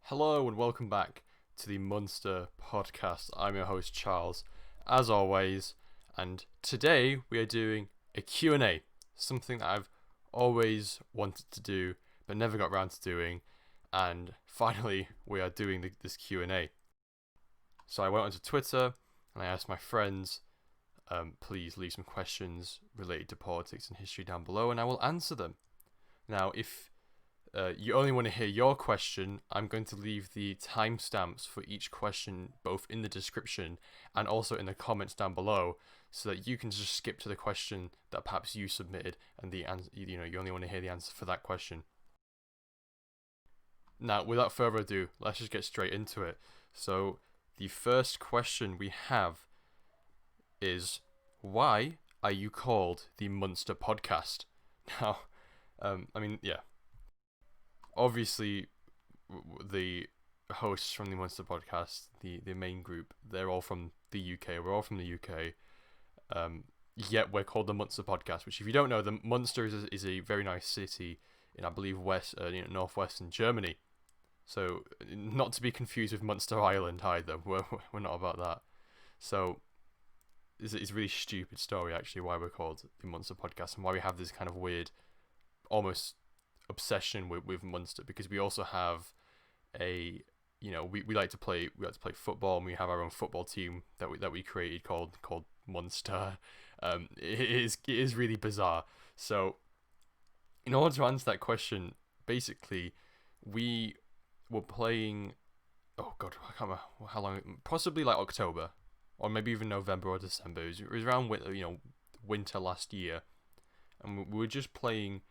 Hello and welcome back to the Münster Podcast. I'm your host Charles, as always, and today we are doing a Q&A, something that I've always wanted to do but never got around to doing, and finally we are doing this Q&A. So I went onto Twitter and I asked my friends, please leave some questions related to politics and history down below and I will answer them. Now, if you only want to hear your question, I'm going to leave the timestamps for each question both in the description and also in the comments down below, so that you can just skip to the question that perhaps you submitted and the answer, you only want to hear the answer for that question. Now, without further ado, let's just get straight into it. So, the first question we have is, why are you called the Münster Podcast? Now, obviously, the hosts from the Münster Podcast, the main group, they're all from the UK. We're all from the UK. Yet we're called the Münster Podcast, which, if you don't know, the Münster is a very nice city in, I believe, northwestern Germany. So, not to be confused with Munster Island either. We're not about that. So, it's a really stupid story, actually, why we're called the Münster Podcast and why we have this kind of weird, almost obsession with Munster, because we also have we like to play football, and we have our own football team that we created called Munster. It is really bizarre. So in order to answer that question, basically we were playing, oh god, I can't remember how long, possibly like October or maybe even November or December. It was around winter last year, and we were just playing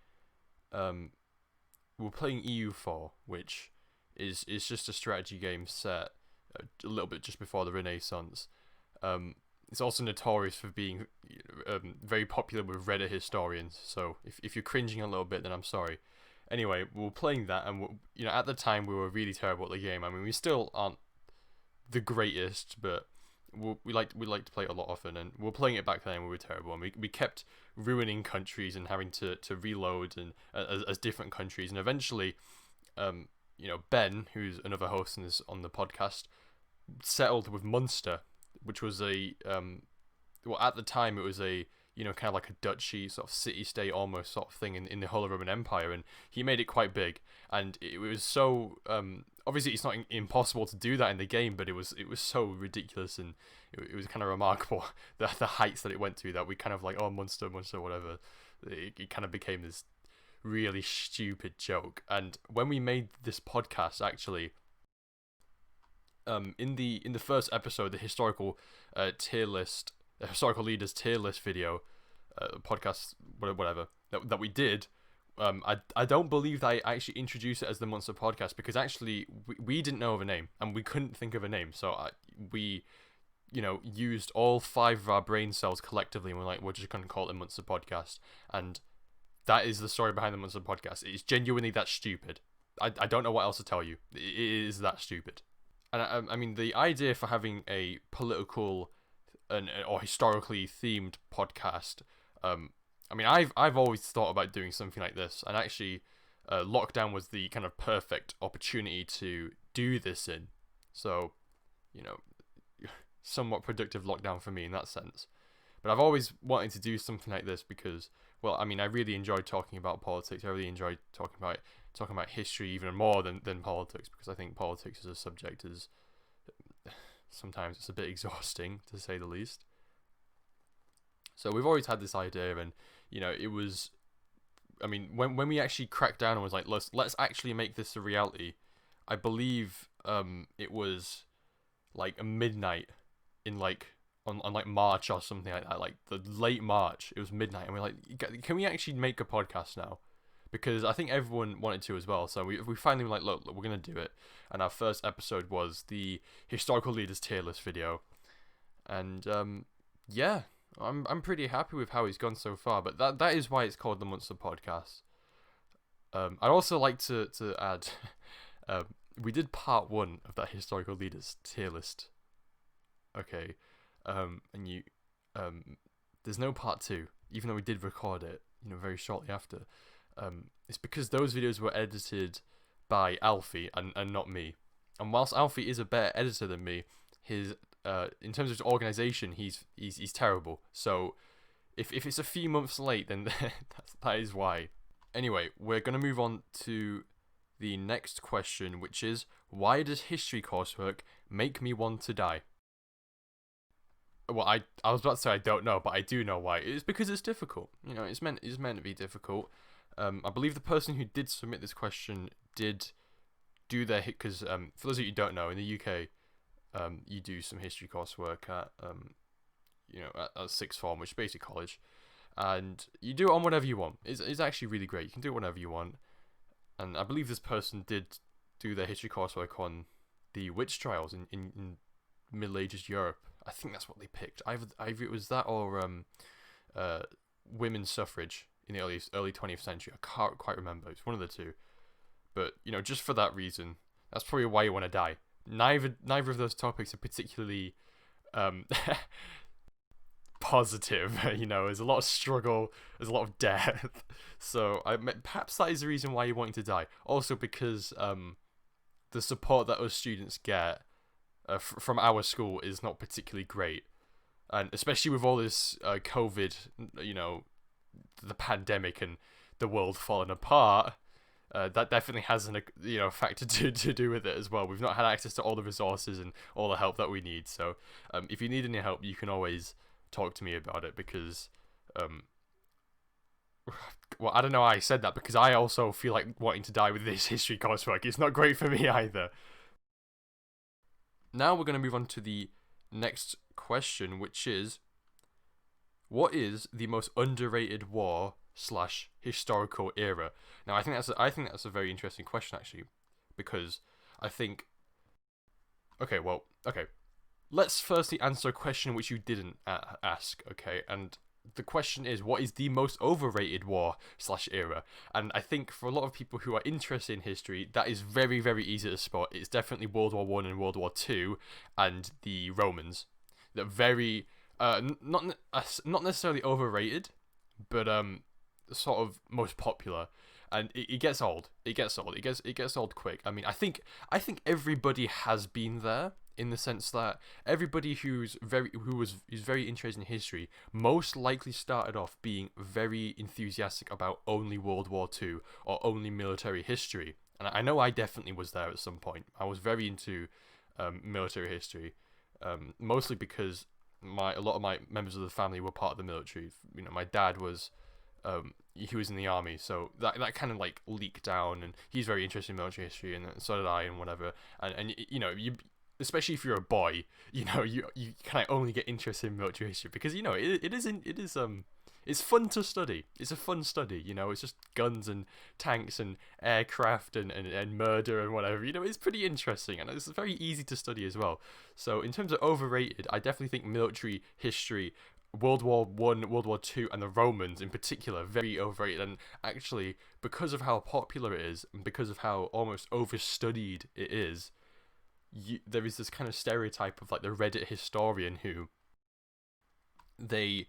we were playing EU4, which is just a strategy game set a little bit just before the Renaissance. It's also notorious for being very popular with Reddit historians, so if you're cringing a little bit, then I'm sorry. Anyway, we were playing that, and at the time we were really terrible at the game. I mean, we still aren't the greatest, but we like to play it a lot often, and we were playing it back then and we were terrible, and we kept ruining countries and having to reload and as different countries, and eventually Ben, who's another host on the podcast, settled with Munster, which was at the time it was a kind of like a duchy, sort of city-state almost sort of thing in the Holy Roman Empire, and he made it quite big, and it was so obviously it's not impossible to do that in the game, but it was so ridiculous, and it was kind of remarkable the heights that it went to, that we kind of like, oh, Munster, whatever. It kind of became this really stupid joke. And when we made this podcast, actually, in the first episode, the historical historical leaders tier list video, podcast, whatever that we did, I don't believe that I actually introduced it as the Münster Podcast, because actually we didn't know of a name and we couldn't think of a name, so we used all 5 of our brain cells collectively, and we're just going to call it the Münster Podcast, and that is the story behind the Münster Podcast. It's genuinely that stupid. I don't know what else to tell you. It is that stupid. And I mean, the idea for having a political or historically themed podcast, I mean, I've always thought about doing something like this, and actually lockdown was the kind of perfect opportunity to do this in. So, somewhat productive lockdown for me in that sense. But I've always wanted to do something like this because, well, I mean, I really enjoy talking about politics. I really enjoy talking about history even more than politics, because I think politics as a subject is sometimes it's a bit exhausting, to say the least. So we've always had this idea, and it was, I mean, when we actually cracked down and was like, let's actually make this a reality, I believe it was like a midnight in on like March or something like that, like the late March. It was midnight, and we're like, can we actually make a podcast now? Because I think everyone wanted to as well. So we finally were like, look, we're gonna do it. And our first episode was the historical leaders tier list video, and yeah, I'm pretty happy with how it's gone so far. But that is why it's called the Münster Podcast. I'd also like to add, we did part 1 of that historical leaders tier list. Okay, and there's no part 2, even though we did record it, very shortly after. It's because those videos were edited by Alfie and not me. And whilst Alfie is a better editor than me, his in terms of his organization, he's terrible. So if it's a few months late, then that is why. Anyway, we're gonna move on to the next question, which is, why does history coursework make me want to die? Well, I was about to say I don't know, but I do know why. It's because it's difficult. You know, it's meant to be difficult. I believe the person who did submit this question did do their because for those of you who don't know, in the UK, you do some history coursework at at sixth form, which is basic college, and you do it on whatever you want. It's actually really great. You can do it whenever you want. And I believe this person did do their history coursework on the witch trials in Middle Ages Europe. I think that's what they picked. Either it was that or women's suffrage in the early 20th century. I can't quite remember. It's one of the two. But just for that reason, that's probably why you want to die. Neither of those topics are particularly positive. There's a lot of struggle. There's a lot of death. So perhaps that is the reason why you're wanting to die. Also because the support that us students get from our school is not particularly great, and especially with all this COVID, the pandemic and the world falling apart, that definitely has a factor to do with it as well. We've not had access to all the resources and all the help that we need. So if you need any help, you can always talk to me about it, because well, I don't know why I said that, because I also feel like wanting to die with this history coursework. It's not great for me either. Now we're going to move on to the next question, which is, what is the most underrated war / historical era? Now, I think that's a very interesting question, actually, because I think, okay, let's firstly answer a question which you didn't ask, okay? And the question is, what is the most overrated war / era? And I think for a lot of people who are interested in history, that is very, very easy to spot. It's definitely World War I and World War II and the Romans. They're very not necessarily overrated, but sort of most popular. And it gets old. It gets old quick. I mean, I think everybody has been there, in the sense that everybody who's very interested in history most likely started off being very enthusiastic about only World War II or only military history. And I know I definitely was there at some point. I was very into military history, mostly because a lot of my members of the family were part of the military. My dad was he was in the army, so that kind of like leaked down, and he's very interested in military history, and so did I, and whatever. And you, especially if you're a boy, you kind of only get interested in military history because it's fun to study. It's a fun study. It's just guns and tanks and aircraft and murder and whatever. It's pretty interesting, and it's very easy to study as well. So in terms of overrated, I definitely think military history, World War I, World War II, and the Romans in particular, very overrated. And actually, because of how popular it is, and because of how almost overstudied it is, there is this kind of stereotype of like the Reddit historian who they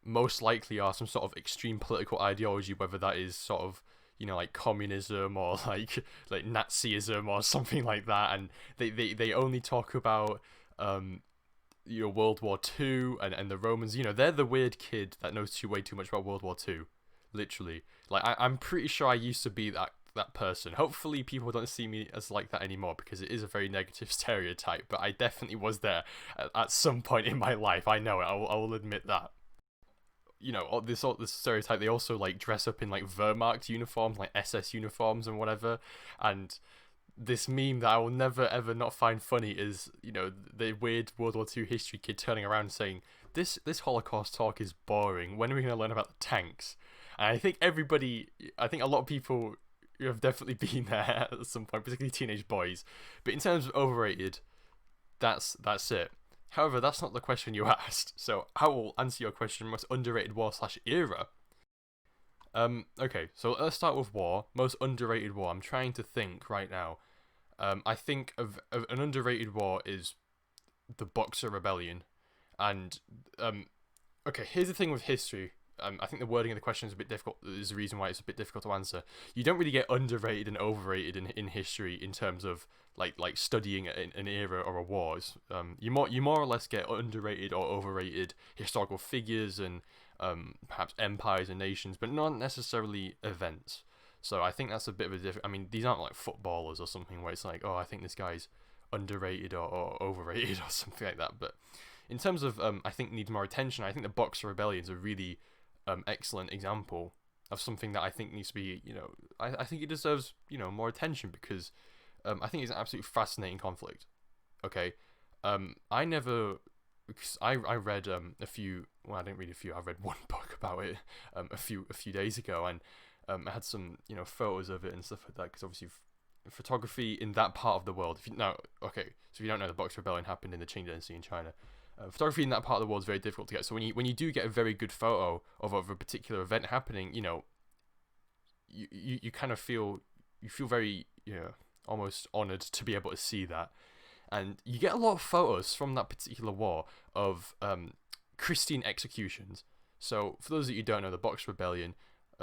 most likely are some sort of extreme political ideology, whether that is sort of like communism or like Nazism or something like that, and they only talk about World War II and the Romans. They're the weird kid that knows way too much about World War II, literally. Like I'm pretty sure I used to be that person. Hopefully people don't see me as like that anymore, because it is a very negative stereotype, but I definitely was there at some point in my life. I know it. I will admit that. This stereotype, they also like dress up in like Wehrmacht uniforms, like SS uniforms and whatever. And this meme that I will never ever not find funny is the weird World War II history kid turning around and saying, this Holocaust talk is boring, when are we going to learn about the tanks? And I think a lot of people have definitely been there at some point, particularly teenage boys. But in terms of overrated, that's it. However, that's not the question you asked, so I will answer your question, most underrated war / era. Okay, so let's start with war. Most underrated war. I'm trying to think right now. I think of an underrated war is the Boxer Rebellion. And okay, here's the thing with history. I think the wording of the question is a bit difficult. There's a reason why it's a bit difficult to answer. You don't really get underrated and overrated in history in terms of like studying an era or a wars. You more or less get underrated or overrated historical figures and perhaps empires and nations, but not necessarily events. So I think that's a bit of a different. I mean, these aren't like footballers or something where it's like, oh, I think this guy's underrated or overrated or something like that. But in terms of I think needs more attention. I think the Boxer Rebellion is a really excellent example of something that I think needs to be, I think it deserves, more attention because I think it's an absolutely fascinating conflict. Okay, I never, because I read a few. Well, I didn't read a few. I read one book about it a few days ago, and I had some photos of it and stuff like that. Because obviously, photography in that part of the world. So if you don't know, the Boxer Rebellion happened in the Qing Dynasty in China. Photography in that part of the world is very difficult to get. So when you do get a very good photo of a particular event happening, you kind of feel very almost honored to be able to see that. And you get a lot of photos from that particular war of Christian executions. So for those of you who don't know, the Boxer Rebellion,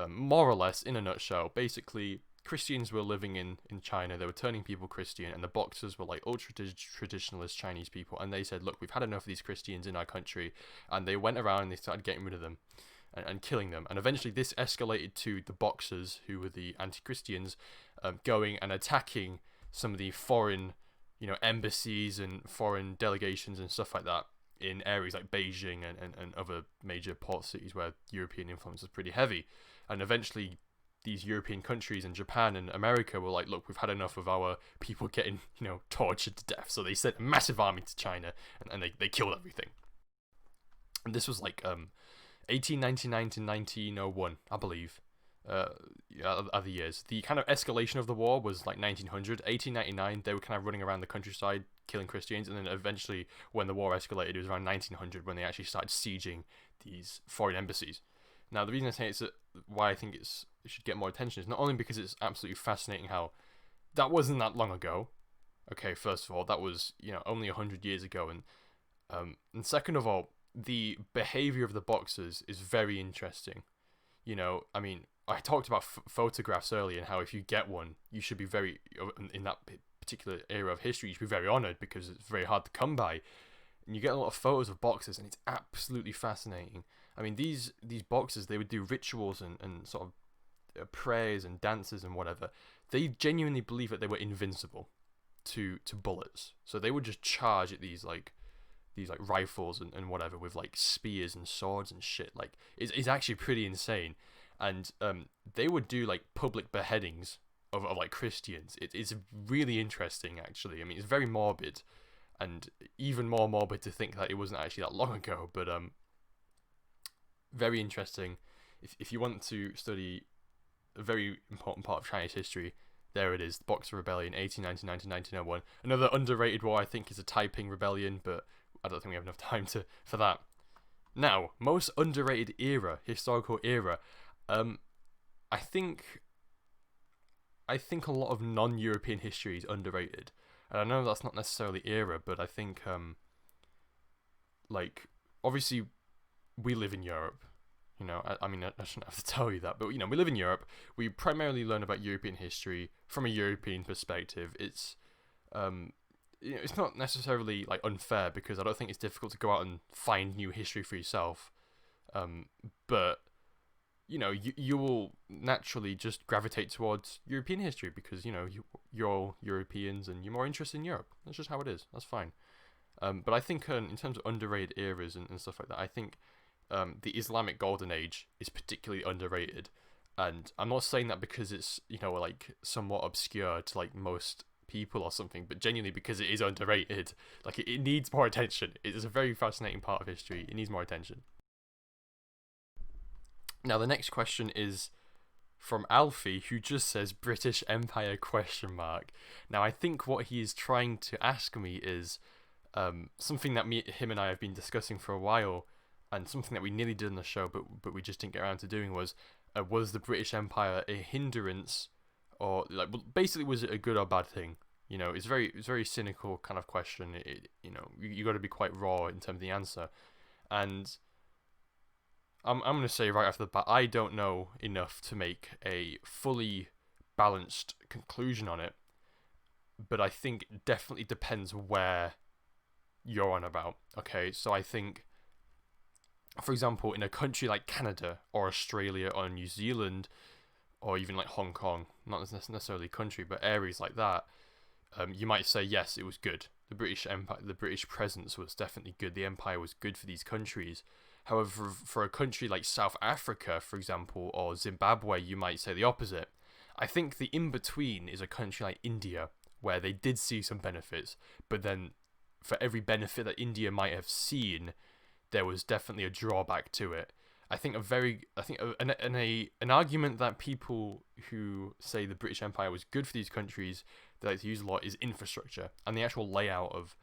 more or less in a nutshell, basically Christians were living in China. They were turning people Christian, and the Boxers were like ultra traditionalist Chinese people. And they said, look, we've had enough of these Christians in our country. And they went around and they started getting rid of them and killing them. And eventually this escalated to the Boxers, who were the anti-Christians, going and attacking some of the foreign, embassies and foreign delegations and stuff like that in areas like Beijing and other major port cities where European influence was pretty heavy. And eventually these European countries and Japan and America were like, look, we've had enough of our people getting, tortured to death. So they sent a massive army to China and they killed everything. And this was like 1899 to 1901, I believe, other years. The kind of escalation of the war was like 1900. 1899, they were kind of running around the countryside killing Christians, and then eventually when the war escalated, it was around 1900 when they actually started sieging these foreign embassies. Now, the reason I say it's why I think it should get more attention is not only because it's absolutely fascinating how that wasn't that long ago. Okay, first of all, that was only 100 years ago, and second of all, the behavior of the Boxers is very interesting. I mean, I talked about photographs earlier and how if you get one, you should be very, in that particular era of history, you should be very honored because it's very hard to come by. And you get a lot of photos of Boxers, and it's absolutely fascinating. I mean, these Boxers, they would do rituals and sort of prayers and dances and whatever. They genuinely believe that they were invincible to bullets. So they would just charge at these rifles and whatever with like spears and swords and shit. Like it's actually pretty insane. And they would do like public beheadings of like Christians. It's really interesting actually. I mean, it's very morbid, and even more morbid to think that it wasn't actually that long ago. But very interesting. If you want to study a very important part of Chinese history, there it is, the Boxer Rebellion, 1899 to 1901. Another underrated war, I think, is the Taiping Rebellion, but I don't think we have enough time for that. Now, most underrated era, historical era. I think a lot of non-European history is underrated. And I know that's not necessarily era, but I think obviously we live in Europe. I mean, I shouldn't have to tell you that, but we live in Europe. We primarily learn about European history from a European perspective. It's it's not necessarily like unfair because I don't think it's difficult to go out and find new history for yourself. But you will naturally just gravitate towards European history because you're all Europeans and you're more interested in Europe. That's just how it is. That's fine. But I think in terms of underrated eras and stuff like that, I think the Islamic Golden Age is particularly underrated. And I'm not saying that because it's like somewhat obscure to like most people or something, but genuinely because it is underrated. Like it needs more attention. It is a very fascinating part of history. It needs more attention. Now the next question is from Alfie, who just says British Empire ? Now I think what he is trying to ask me is something that him and I have been discussing for a while, and something that we nearly did on the show, but we just didn't get around to doing was the British Empire a hindrance, or like basically was it a good or bad thing? It's very cynical kind of question. You got to be quite raw in terms of the answer, and I'm gonna say right off the bat, I don't know enough to make a fully balanced conclusion on it, but I think it definitely depends where you're on about. Okay, so I think, for example, in a country like Canada or Australia or New Zealand or even like Hong Kong, not necessarily country, but areas like that, you might say yes, it was good. The British Empire, the British presence was definitely good. The empire was good for these countries. However, for a country like South Africa, for example, or Zimbabwe, you might say the opposite. I think the in between is a country like India, where they did see some benefits, but then for every benefit that India might have seen, there was definitely a drawback to it. An argument that people who say the British Empire was good for these countries, they like to use a lot, is infrastructure and the actual layout of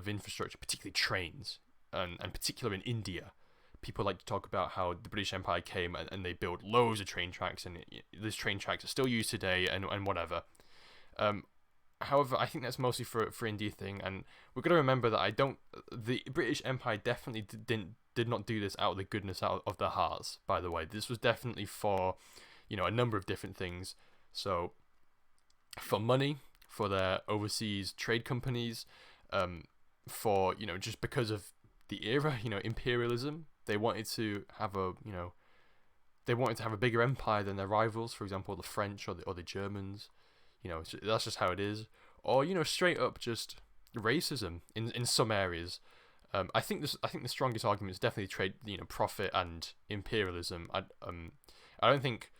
infrastructure, particularly trains, and particularly in India. People like to talk about how the British Empire came and they built loads of train tracks, and these train tracks are still used today, and whatever. However, I think that's mostly for India thing, and we're gonna remember that the British Empire definitely did not do this out of the goodness out of their hearts. By the way, this was definitely for, a number of different things. So, for money, for their overseas trade companies, for just because of the era, imperialism. They wanted to have a bigger empire than their rivals. For example, the French or the Germans. That's just how it is. Or straight up just racism in some areas. I think the strongest argument is definitely trade, profit and imperialism. I don't think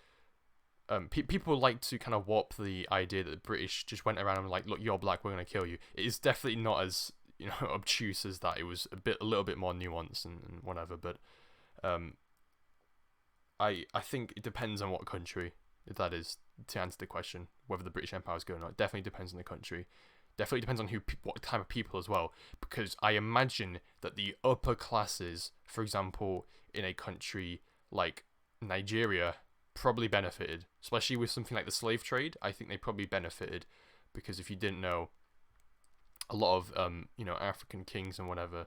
people like to kind of warp the idea that the British just went around and like, look, you're black, we're gonna kill you. It is definitely not as obtuse as that. It was a little bit more nuanced and whatever. But I think it depends on what country. If that is to answer the question, whether the British Empire is good or not, it definitely depends on the country. Definitely depends on what type of people as well. Because I imagine that the upper classes, for example, in a country like Nigeria, probably benefited, especially with something like the slave trade. I think they probably benefited because if you didn't know, a lot of African kings and whatever,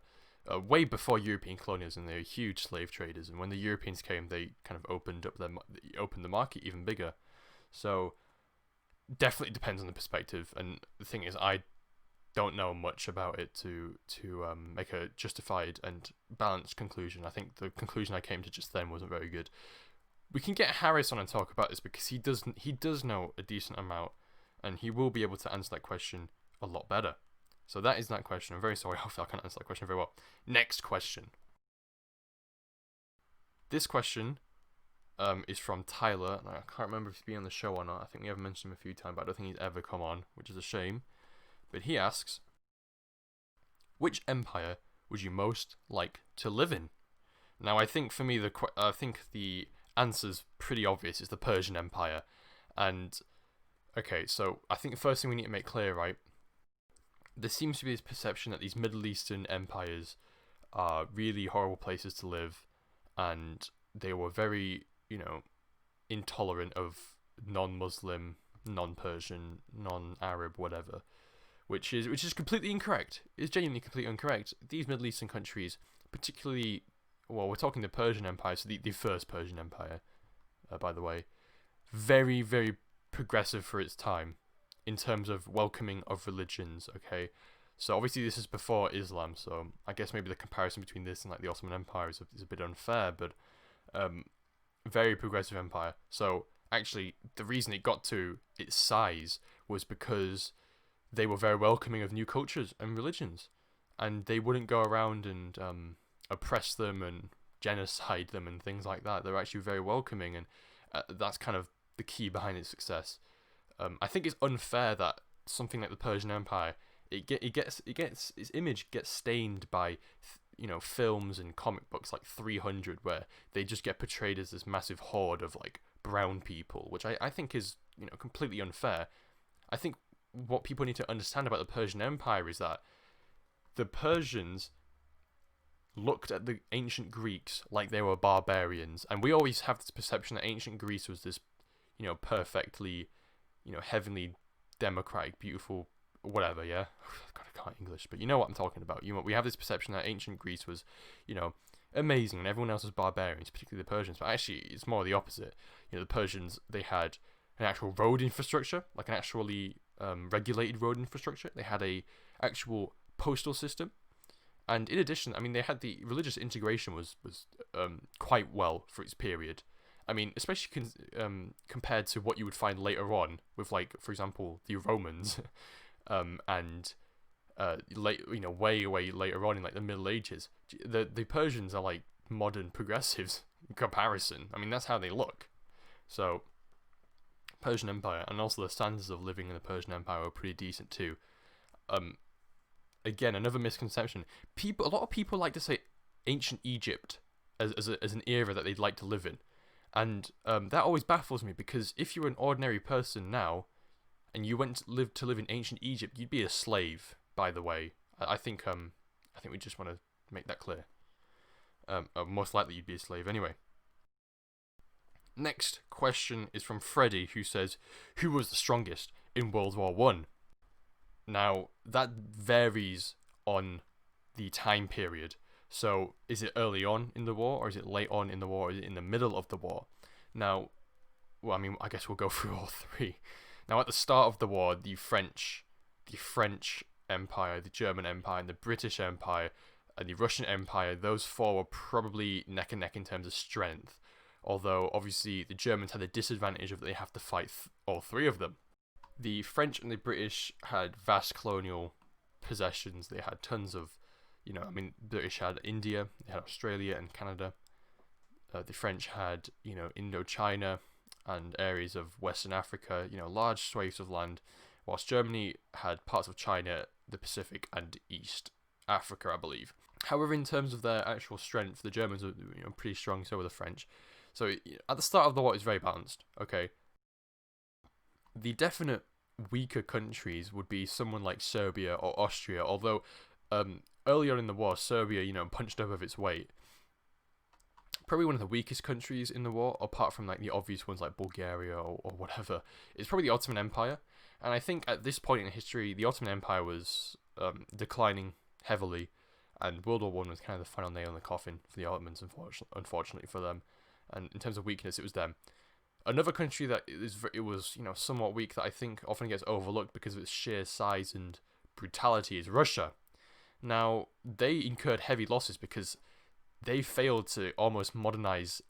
way before European colonialism, they were huge slave traders, and when the Europeans came, they kind of opened the market even bigger. So definitely depends on the perspective, and the thing is, I don't know much about it to make a justified and balanced conclusion. I think the conclusion I came to just then wasn't very good. We can get Harris on and talk about this because he does know a decent amount, and he will be able to answer that question a lot better. So that is that question. I'm very sorry, hopefully I can't answer that question very well. Next question. This question is from Tyler. I can't remember if he's been on the show or not. I think we have mentioned him a few times, but I don't think he's ever come on, which is a shame. But he asks, which empire would you most like to live in? Now, I think for me, the answer's pretty obvious. It's the Persian Empire. And, okay, so I think the first thing we need to make clear, right? There seems to be this perception that these Middle Eastern empires are really horrible places to live, and they were very, intolerant of non-Muslim, non-Persian, non-Arab, whatever, which is completely incorrect. It's genuinely completely incorrect. These Middle Eastern countries, particularly, well, we're talking the Persian Empire, so the first Persian Empire, by the way, very, very progressive for its time. In terms of welcoming of religions, okay? So obviously this is before Islam, so I guess maybe the comparison between this and like the Ottoman Empire is a bit unfair, but very progressive empire. So actually the reason it got to its size was because they were very welcoming of new cultures and religions, and they wouldn't go around and oppress them and genocide them and things like that. They're actually very welcoming, and that's kind of the key behind its success. I think it's unfair that something like the Persian Empire, its image gets stained by, films and comic books like 300, where they just get portrayed as this massive horde of like brown people, which I think is completely unfair. I think what people need to understand about the Persian Empire is that the Persians looked at the ancient Greeks like they were barbarians, and we always have this perception that ancient Greece was this, perfectly, heavenly, democratic, beautiful, whatever, yeah? God, I can't English, but you know what I'm talking about. We have this perception that ancient Greece was, amazing, and everyone else was barbarians, particularly the Persians. But actually, it's more the opposite. The Persians, they had an actual road infrastructure, like an actually regulated road infrastructure. They had a actual postal system, and in addition, I mean, they had the religious integration was quite well for its period. I mean, especially compared to what you would find later on with, like, for example, the Romans, and way later on in, like, the Middle Ages. The Persians are like modern progressives in comparison. I mean, that's how they look. So, Persian Empire, and also the standards of living in the Persian Empire were pretty decent too. Again, another misconception. A lot of people like to say ancient Egypt as an era that they'd like to live in. And that always baffles me, because if you're an ordinary person now, and you went to live in ancient Egypt, you'd be a slave. By the way, I think we just want to make that clear. Most likely you'd be a slave anyway. Next question is from Freddie, who says, "Who was the strongest in World War One?" Now that varies on the time period. So, is it early on in the war, or is it late on in the war, or is it in the middle of the war? Now, well, I mean, I guess we'll go through all three. Now, at the start of the war, the French Empire, the German Empire, and the British Empire, and the Russian Empire, those four were probably neck and neck in terms of strength. Although, obviously, the Germans had the disadvantage of they have to fight all three of them. The French and the British had vast colonial possessions. They had tons of, British had India, they had Australia and Canada. The French had, Indochina and areas of Western Africa, large swathes of land, whilst Germany had parts of China, the Pacific, and East Africa, I believe. However, in terms of their actual strength, the Germans were pretty strong, so were the French. So at the start of the war, it's very balanced. Okay. The definite weaker countries would be someone like Serbia or Austria, although early on in the war, Serbia, punched above its weight. Probably one of the weakest countries in the war, apart from like the obvious ones like Bulgaria or whatever, is probably the Ottoman Empire. And I think at this point in history, the Ottoman Empire was declining heavily, and World War One was kind of the final nail in the coffin for the Ottomans, unfortunately for them. And in terms of weakness, it was them. Another country that it was somewhat weak, that I think often gets overlooked because of its sheer size and brutality, is Russia. Now, they incurred heavy losses because they failed to almost modernize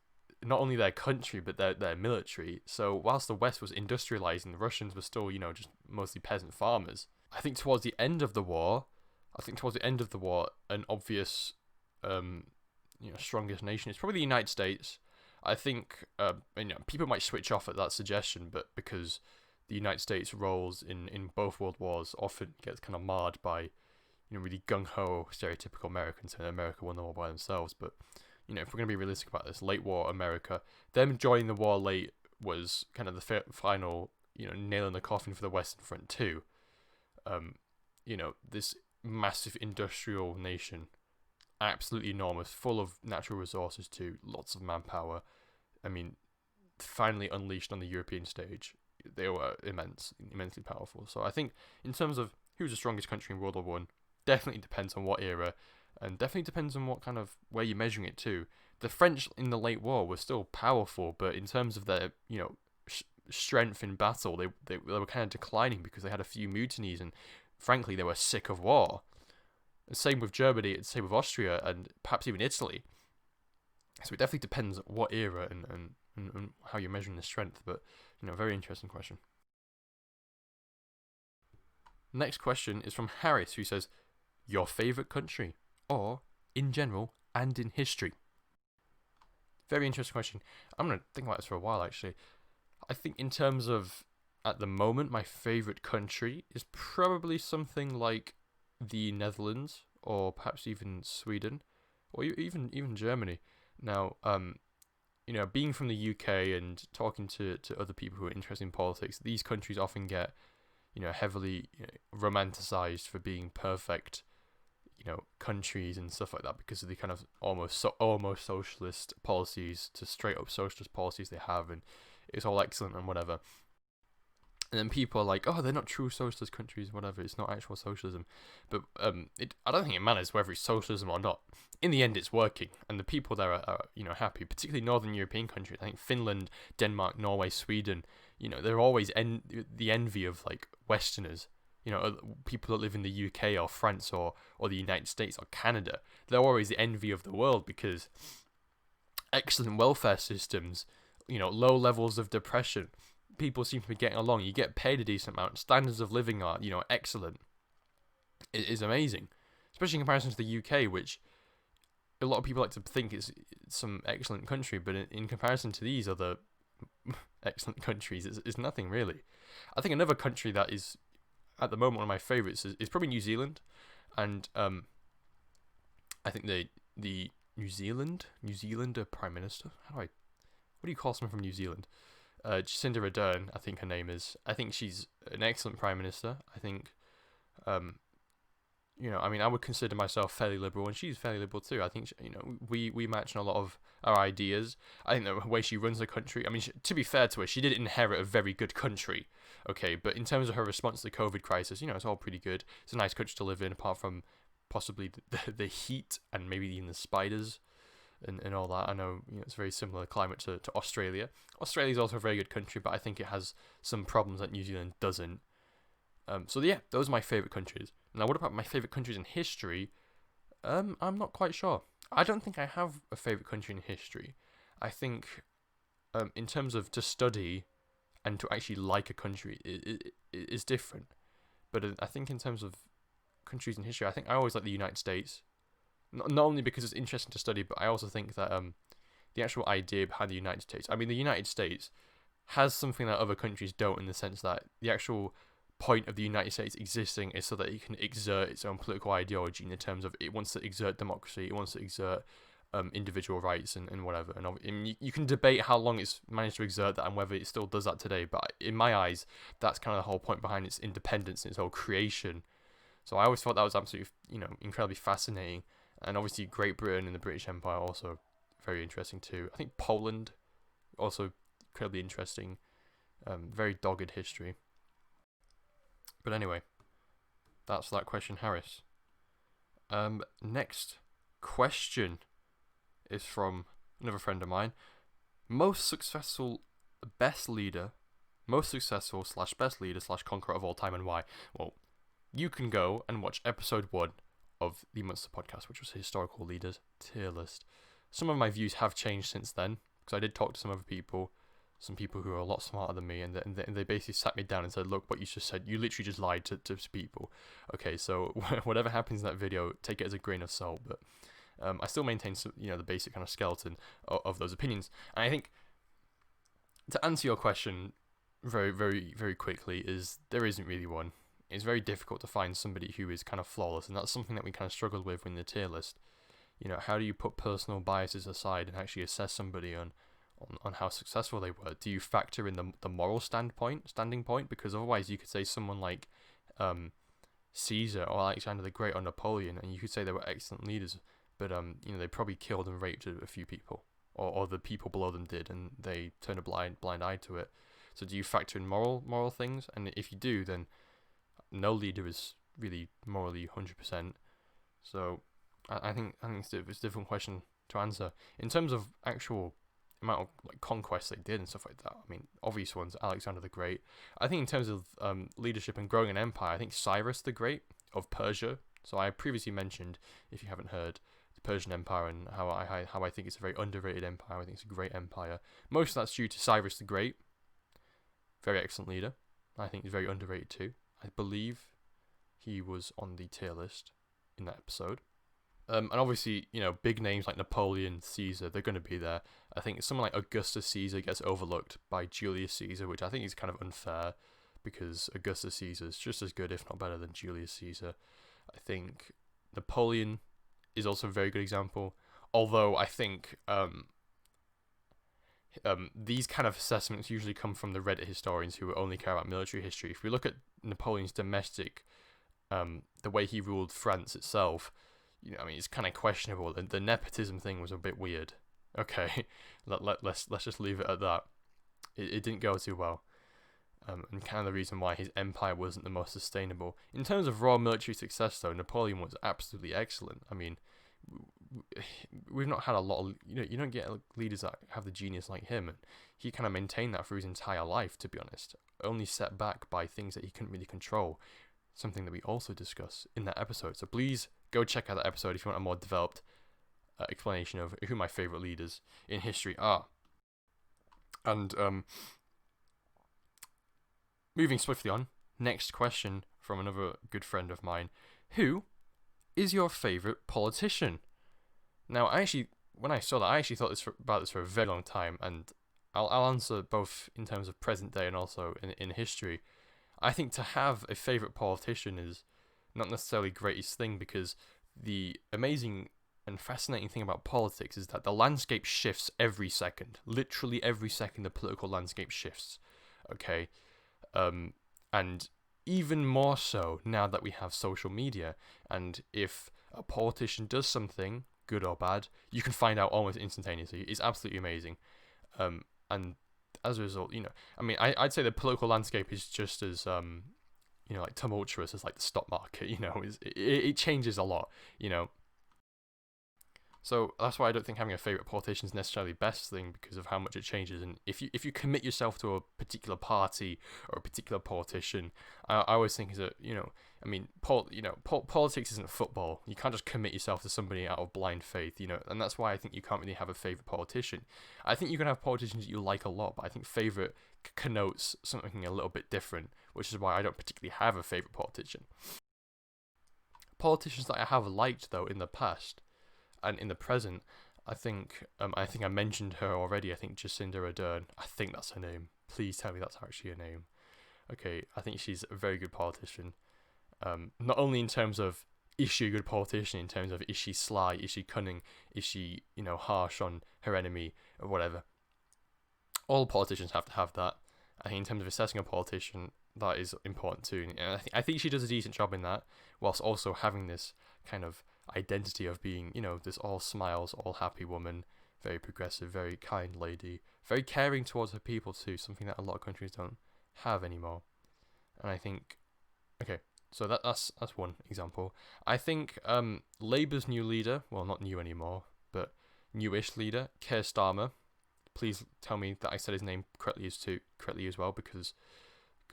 not only their country but their military. So whilst the West was industrializing, the Russians were still just mostly peasant farmers. I think towards the end of the war, an obvious strongest nation is probably the United States. I think people might switch off at that suggestion, but because the United States' roles in both world wars often gets kind of marred by really gung-ho stereotypical Americans, and America won the war by themselves. But if we're going to be realistic about this, late war America, them joining the war late was kind of the final nail in the coffin for the Western Front too. This massive industrial nation, absolutely enormous, full of natural resources too, lots of manpower. I mean, finally unleashed on the European stage, they were immensely powerful. So I think in terms of who's the strongest country in World War One, definitely depends on what era, and definitely depends on what kind of where you're measuring it too. The French in the late war were still powerful, but in terms of their strength in battle, they were kind of declining because they had a few mutinies, and frankly they were sick of war. Same with Germany, same with Austria, and perhaps even Italy. So it definitely depends what era and how you're measuring the strength, but very interesting question. Next question is from Harris, who says, "Your favourite country, or in general and in history?" Very interesting question. I'm going to think about this for a while, actually. I think in terms of, at the moment, my favourite country is probably something like the Netherlands, or perhaps even Sweden, or even Germany. Now, being from the UK and talking to other people who are interested in politics, these countries often get heavily romanticized for being perfect countries and stuff like that, because of the kind of almost socialist policies to straight up socialist policies they have, and it's all excellent and whatever. And then people are like, oh, they're not true socialist countries, whatever. It's not actual socialism. But I don't think it matters whether it's socialism or not. In the end, it's working, and the people there are happy. Particularly Northern European countries. I think Finland, Denmark, Norway, Sweden. They're always the envy of like Westerners. People that live in the UK or France or the United States or Canada. They're always the envy of the world because excellent welfare systems. Low levels of depression. People seem to be getting along. You get paid a decent amount. Standards of living are, excellent. It is amazing, especially in comparison to the UK, which a lot of people like to think is some excellent country, but in comparison to these other excellent countries, it's nothing really. I think another country that is at the moment one of my favourites is probably New Zealand, and I think the New Zealander Prime Minister. What do you call someone from New Zealand? Jacinda Ardern, I think her name is. I think she's an excellent Prime Minister. I think, I would consider myself fairly liberal, and she's fairly liberal too. I think, we match on a lot of our ideas. I think the way she runs the country, to be fair to her, she did inherit a very good country, okay, but in terms of her response to the COVID crisis, it's all pretty good. It's a nice country to live in, apart from possibly the heat and maybe even the spiders. And all that. I know it's a very similar climate to Australia. Australia is also a very good country, but I think it has some problems that New Zealand doesn't. So yeah, those are my favourite countries. Now, what about my favourite countries in history? I'm not quite sure. I don't think I have a favourite country in history. I think in terms of to study and to actually like a country, it is different. But I think in terms of countries in history, I think I always like the United States. Not only because it's interesting to study, but I also think that the actual idea behind the United States. The United States has something that other countries don't, in the sense that the actual point of the United States existing is so that it can exert its own political ideology in the terms of it wants to exert democracy, it wants to exert individual rights and whatever. And you can debate how long it's managed to exert that and whether it still does that today. But in my eyes, that's kind of the whole point behind its independence and its whole creation. So I always thought that was absolutely, incredibly fascinating. And obviously Great Britain and the British Empire also very interesting too. I think Poland also incredibly interesting. Very dogged history. But anyway, that's that question, Harris. Next question is from another friend of mine. Most successful / best leader / conqueror of all time, and why? Well, you can go and watch episode 1 of the Münster Podcast, which was historical leaders tier list. Some of my views have changed since then, because I did talk to some other people, some people who are a lot smarter than me, and they basically sat me down and said, look, what you just said, you literally just lied to people. Okay, so whatever happens in that video, take it as a grain of salt, but I still maintain some, the basic kind of skeleton of those opinions. And I think, to answer your question very, very, very quickly, is there isn't really one. It's very difficult to find somebody who is kind of flawless, and that's something that we kind of struggled with in the tier list. How do you put personal biases aside and actually assess somebody on how successful they were? Do you factor in the moral standing point? Because otherwise you could say someone like Caesar or Alexander the Great or Napoleon, and you could say they were excellent leaders, but they probably killed and raped a few people, or the people below them did, and they turned a blind eye to it. So do you factor in moral things? And if you do, then no leader is really morally 100%. So I think it's a different question to answer. In terms of actual amount of conquests they did and stuff like that, obvious ones, Alexander the Great. I think in terms of leadership and growing an empire, I think Cyrus the Great of Persia. So I previously mentioned, if you haven't heard, the Persian Empire and how I think it's a very underrated empire. I think it's a great empire. Most of that's due to Cyrus the Great. Very excellent leader. I think he's very underrated too. I believe he was on the tier list in that episode. And obviously, big names like Napoleon, Caesar, they're going to be there. I think someone like Augustus Caesar gets overlooked by Julius Caesar, which I think is kind of unfair, because Augustus Caesar is just as good, if not better, than Julius Caesar. I think Napoleon is also a very good example, although I think these kind of assessments usually come from the Reddit historians who only care about military history. If we look at Napoleon's domestic, the way he ruled France itself, it's kind of questionable. The nepotism thing was a bit weird. Okay, let's just leave it at that. It didn't go too well. and kind of the reason why his empire wasn't the most sustainable. In terms of raw military success, though, Napoleon was absolutely excellent. I mean, we've not had a lot of, you don't get leaders that have the genius like him, and he kind of maintained that for his entire life, to be honest, only set back by things that he couldn't really control, something that we also discuss in that episode. So please go check out that episode if you want a more developed explanation of who my favorite leaders in history are. And moving swiftly on, next question from another good friend of mine: who is your favorite politician? Now, when I saw that, I actually thought about this for a very long time, and I'll answer both in terms of present day and also in history. I think to have a favorite politician is not necessarily the greatest thing, because the amazing and fascinating thing about politics is that the landscape shifts every second. Literally every second, the political landscape shifts. Okay, and even more so now that we have social media, and if a politician does something, good or bad, you can find out almost instantaneously. It's absolutely amazing. And as a result, I'd say the political landscape is just as like tumultuous as like the stock market. It changes a lot. So that's why I don't think having a favorite politician is necessarily the best thing, because of how much it changes. And if you commit yourself to a particular party or a particular politician, I always think is that politics isn't football. You can't just commit yourself to somebody out of blind faith. And that's why I think you can't really have a favorite politician. I think you can have politicians that you like a lot, but I think favorite connotes something a little bit different, which is why I don't particularly have a favorite politician. Politicians that I have liked though in the past and in the present, I think I mentioned her already. I think Jacinda Ardern. I think that's her name. Please tell me that's actually her name. Okay, I think she's a very good politician. Not only in terms of is she a good politician, in terms of is she sly, is she cunning, is she harsh on her enemy or whatever. All politicians have to have that. I think in terms of assessing a politician, that is important too. And I think she does a decent job in that, whilst also having this kind of identity of being, this all smiles, all happy woman, very progressive, very kind lady, very caring towards her people too, something that a lot of countries don't have anymore. And I think, okay, so that's one example. I think Labour's new leader, well, not new anymore, but newish leader, Keir Starmer. Please tell me that I said his name correctly as well, because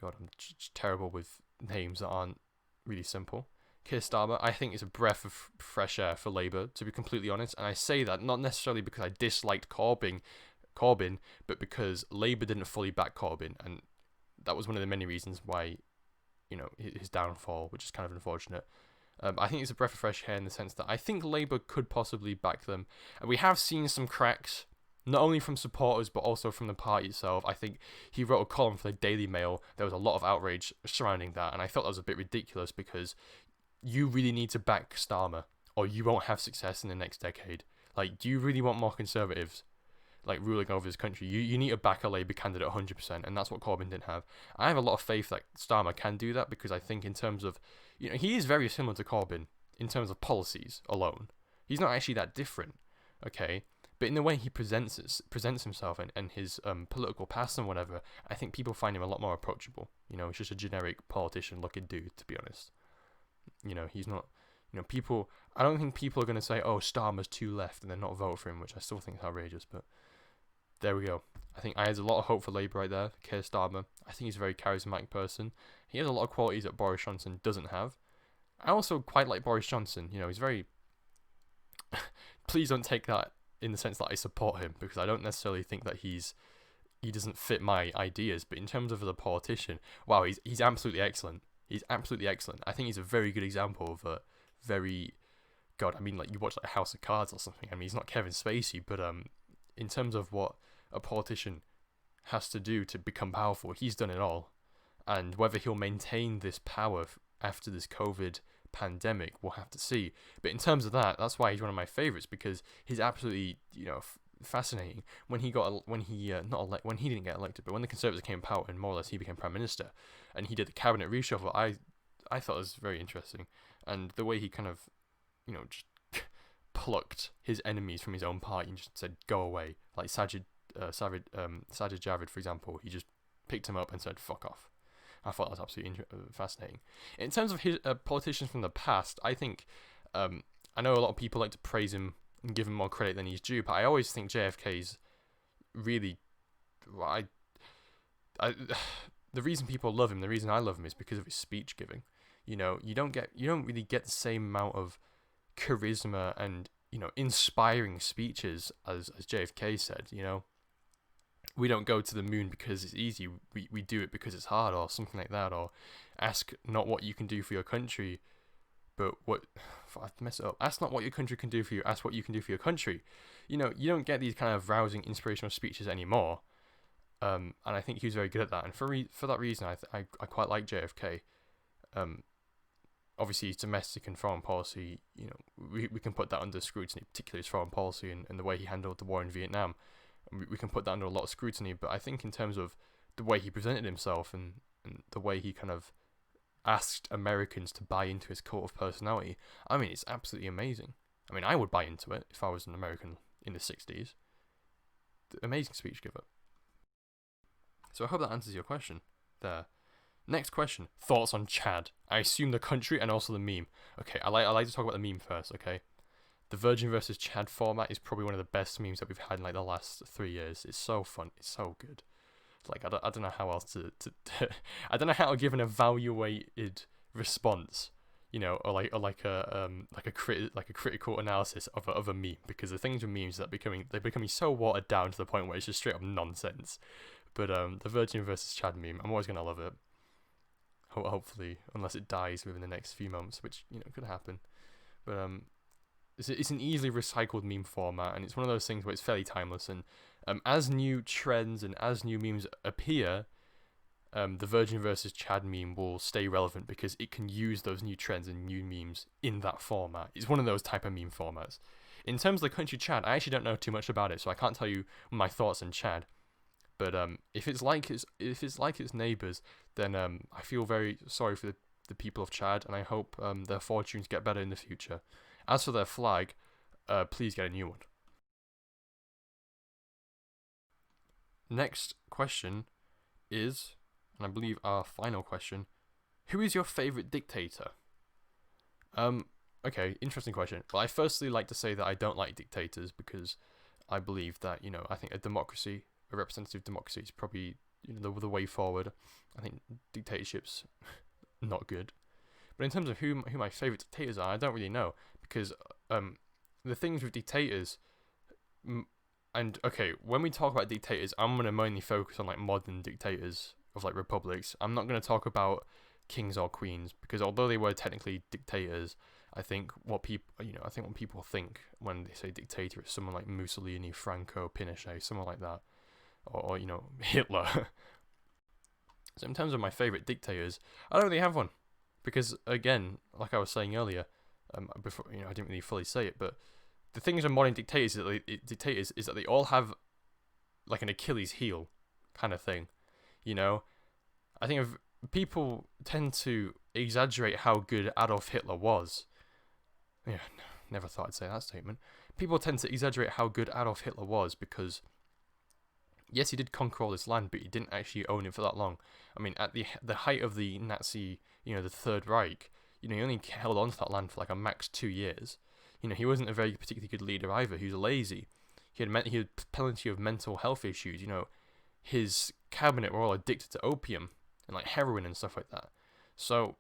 God, I'm just terrible with names that aren't really simple. Keir Starmer, I think, is a breath of fresh air for Labour, to be completely honest. And I say that not necessarily because I disliked Corbyn, but because Labour didn't fully back Corbyn, and that was one of the many reasons why, his downfall, which is kind of unfortunate. I think it's a breath of fresh air in the sense that I think Labour could possibly back them, and we have seen some cracks, not only from supporters but also from the party itself. I think he wrote a column for the Daily Mail. There was a lot of outrage surrounding that, and I thought that was a bit ridiculous, because you really need to back Starmer or you won't have success in the next decade. Like, do you really want more conservatives ruling over this country? You need to back a Labour candidate 100%, and that's what Corbyn didn't have. I have a lot of faith that Starmer can do that, because I think in terms of, he is very similar to Corbyn in terms of policies alone. He's not actually that different, okay? But in the way he presents himself and his political past and whatever, I think people find him a lot more approachable. He's just a generic politician-looking dude, to be honest. He's not, people, I don't think people are going to say, oh, Starmer's too left, and then not vote for him, which I still think is outrageous, but there we go. I think I had a lot of hope for Labour right there, Keir Starmer. I think he's a very charismatic person. He has a lot of qualities that Boris Johnson doesn't have. I also quite like Boris Johnson. He's very, please don't take that in the sense that I support him, because I don't necessarily think that he doesn't fit my ideas, but in terms of as a politician, wow, he's absolutely excellent. He's absolutely excellent. I think he's a very good example of a very, God, you watch House of Cards or something. He's not Kevin Spacey, but in terms of what a politician has to do to become powerful, he's done it all. And whether he'll maintain this power after this COVID pandemic, we'll have to see. But in terms of that, that's why he's one of my favorites, because he's absolutely, fascinating. When he didn't get elected, but when the Conservatives came in power and more or less he became Prime Minister, and he did the cabinet reshuffle, I thought it was very interesting. And the way he kind of, just plucked his enemies from his own party and just said, go away. Like Sajid Javid, for example, he just picked him up and said, fuck off. I thought that was absolutely fascinating. In terms of politicians from the past, I think, I know a lot of people like to praise him and give him more credit than he's due, but I always think JFK's really, the reason people love him, the reason I love him, is because of his speech giving. You know, you don't really get the same amount of charisma and, you know, inspiring speeches as JFK said. You know, we don't go to the moon because it's easy. We do it because it's hard, or something like that. Or ask not what you can do for your country, but what I mess it up. Ask not what your country can do for you. Ask what you can do for your country. You know, you don't get these kind of rousing, inspirational speeches anymore. And I think he was very good at that. And for that reason, I quite like JFK. Obviously, his domestic and foreign policy, you know, we can put that under scrutiny, particularly his foreign policy and the way he handled the war in Vietnam. We can put that under a lot of scrutiny, but I think in terms of the way he presented himself and the way he kind of asked Americans to buy into his cult of personality, I mean, it's absolutely amazing. I mean, I would buy into it if I was an American in the 60s. Amazing speech giver. So I hope that answers your question there. Next question. Thoughts on Chad? I assume the country and also the meme. Okay, I like to talk about the meme first, okay? The Virgin versus Chad format is probably one of the best memes that we've had in like the last 3 years. It's so fun. It's so good. Like, I don't know how else to I don't know how to give an evaluated response, you know, or like a critical analysis of a meme, because the things with memes that they're becoming so watered down to the point where it's just straight up nonsense. But the Virgin versus Chad meme, I'm always gonna love it. Hopefully, unless it dies within the next few months, which, you know, could happen. But it's an easily recycled meme format, and it's one of those things where it's fairly timeless. And as new trends and as new memes appear, the Virgin versus Chad meme will stay relevant because it can use those new trends and new memes in that format. It's one of those type of meme formats. In terms of the country Chad, I actually don't know too much about it, so I can't tell you my thoughts on Chad. But if it's like its neighbours, then I feel very sorry for the people of Chad, and I hope their fortunes get better in the future. As for their flag, please get a new one. Next question is, and I believe our final question, who is your favourite dictator? Okay, interesting question. Well, I firstly like to say that I don't like dictators because I believe that, you know, I think a representative democracy is probably, you know, the way forward. I think dictatorships not good. But in terms of who my favourite dictators are, I don't really know, because the things with dictators, and okay, when we talk about dictators, I'm gonna mainly focus on like modern dictators of like republics. I'm not gonna talk about kings or queens, because although they were technically dictators, I think what people think when they say dictator is someone like Mussolini, Franco, Pinochet, someone like that. Or you know, Hitler. So in terms of my favourite dictators, I don't really have one, because again, like I was saying earlier, before, you know, I didn't really fully say it, but the things with modern dictators is that they all have like an Achilles heel kind of thing, you know. I think people tend to exaggerate how good Adolf Hitler was. Yeah, never thought I'd say that statement. People tend to exaggerate how good Adolf Hitler was because, yes, he did conquer all this land, but he didn't actually own it for that long. I mean, at the height of the Nazi, you know, the Third Reich, you know, he only held on to that land for like a max 2 years. You know, he wasn't a very particularly good leader either. He was lazy. He had plenty of mental health issues. You know, his cabinet were all addicted to opium and like heroin and stuff like that. So,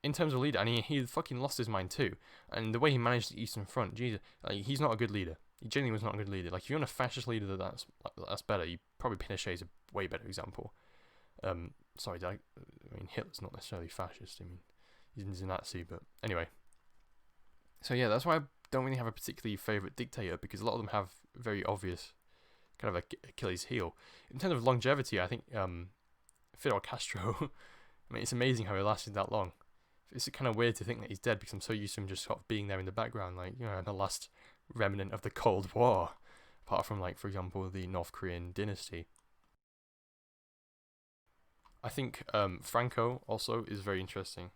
in terms of leader, and he fucking lost his mind too. And the way he managed the Eastern Front, Jesus, like, he's not a good leader. He genuinely was not a good leader. Like, if you want a fascist leader that's better, probably Pinochet is a way better example. Sorry, I mean, Hitler's not necessarily fascist. I mean, he's a Nazi, but anyway. So yeah, that's why I don't really have a particularly favourite dictator, because a lot of them have very obvious kind of Achilles heel. In terms of longevity, I think Fidel Castro, I mean, it's amazing how he lasted that long. It's kind of weird to think that he's dead, because I'm so used to him just sort of being there in the background, like, you know, the last remnant of the Cold War, apart from, like, for example, the North Korean dynasty. I think Franco also is very interesting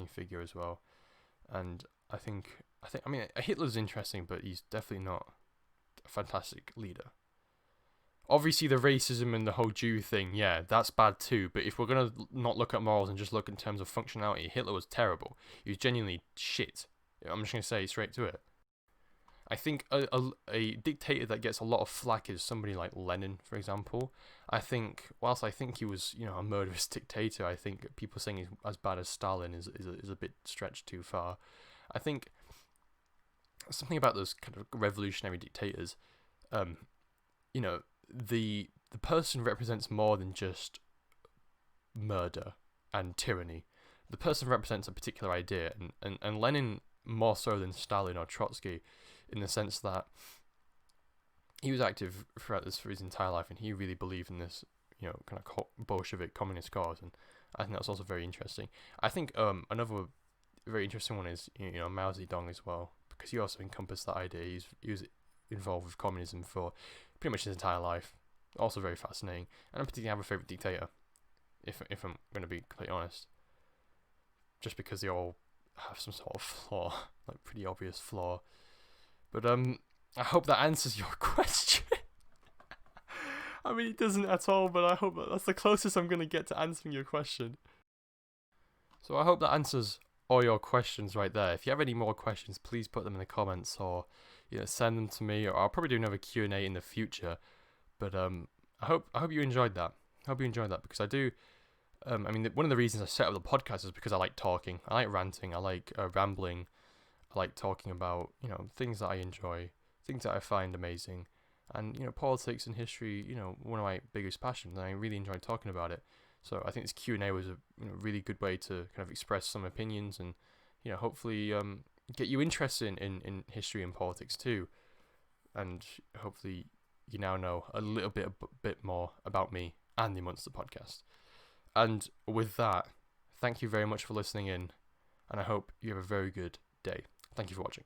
figure as well. And I mean, Hitler's interesting, but he's definitely not a fantastic leader. Obviously, the racism and the whole Jew thing, yeah, that's bad too. But if we're gonna not look at morals and just look in terms of functionality, Hitler was terrible. He was genuinely shit. I'm just gonna say straight to it. I think a dictator that gets a lot of flack is somebody like Lenin, for example. I think, whilst I think he was, a murderous dictator, I think people saying he's as bad as Stalin is a bit stretched too far. I think something about those kind of revolutionary dictators, the person represents more than just murder and tyranny. The person represents a particular idea, and Lenin more so than Stalin or Trotsky, in the sense that he was active throughout this for his entire life, and he really believed in this, kind of Bolshevik communist cause, and I think that's also very interesting. I think another very interesting one is Mao Zedong as well, because he also encompassed that idea. He was involved with communism for pretty much his entire life. Also very fascinating, and I particularly have a favorite dictator, if I'm going to be completely honest, just because they all have some sort of flaw, like pretty obvious flaw. But I hope that answers your question. I mean, it doesn't at all, but I hope that's the closest I'm going to get to answering your question. So I hope that answers all your questions right there. If you have any more questions, please put them in the comments, or send them to me, or I'll probably do another Q&A in the future. But I hope you enjoyed that. Because I do. One of the reasons I set up the podcast is because I like talking. I like ranting. I like rambling. I like talking about, things that I enjoy, things that I find amazing. And, politics and history, one of my biggest passions, and I really enjoy talking about it. So I think this Q&A was a really good way to kind of express some opinions and, hopefully get you interested in history and politics too. And hopefully you now know a little bit more about me and the Münster Podcast. And with that, thank you very much for listening in, and I hope you have a very good day. Thank you for watching.